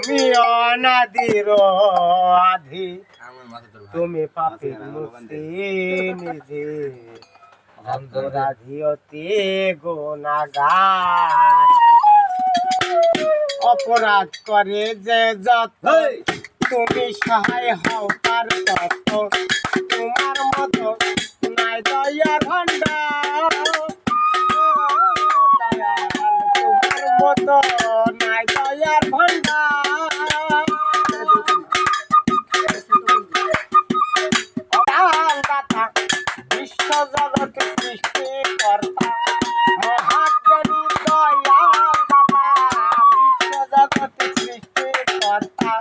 তুমি অনাদির আধি, তুমি পাপীর মুক্তি নিধি, অন্তরাধি অতি গুণাগার। অপরাধ করে যে যত, তুমি সহায় হও তার তত, তোমার মতো নাই দয়ার ভান্ডার। তোমার মতো নাই দয়ার ভান্ডার। দাতা বিশ্ব জগৎ সৃষ্টি কর্তা, মহাজ্ঞানী দয়াল দাতা বিশ্ব জগৎ সৃষ্টি কর্তা,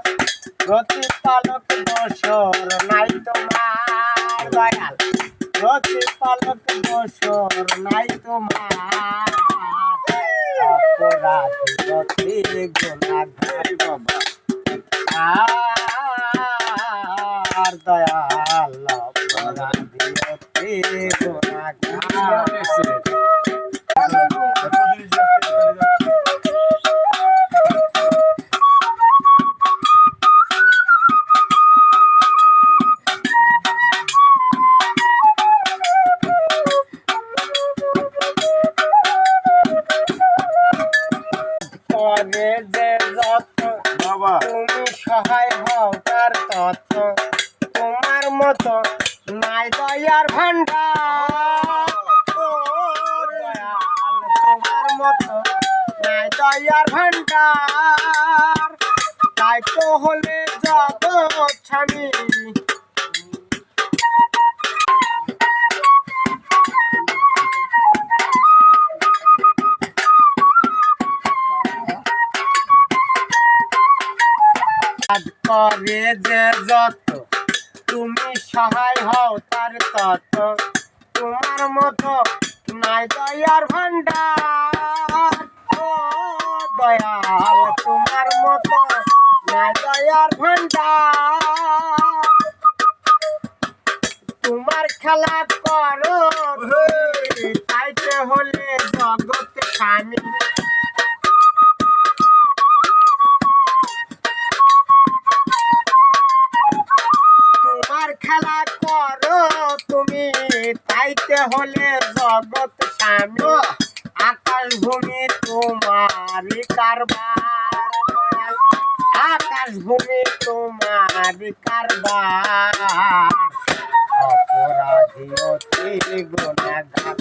প্রতিপালক দোষর নাই তোমার দয়াল, প্রতিপালক দোষর নাই তোমার। অপরাধী অতি গুণাগার বাবা আর দয়াল, অপরাধী অতি গুণাগার। করে যে যত, তুমি সহায় হও তার তত, তোমার মতো নাই দয়ার ভান্ডার। ও দয়াল, তোমার মতো নাই দয়ার ভান্ডার। তাই তো হলে জগৎ স্বামী, করে যে যত, তুমি সহায় হও তার তত, তোমার মতো নাই দয়ার ভান্ডার। ও দয়াল, তোমার মতো নাই দয়ার ভান্ডার। তোমার খেলা করো তাইতে হলে জগৎ স্বামী, তোমার খেলা করো তুমি তাইতে হলে জগৎ স্বামী। আকাশ ভূমি তোমারই কারবার, আকাশ ভূমি তোমারই কারবার। অপরাধী অতি গুণাগার।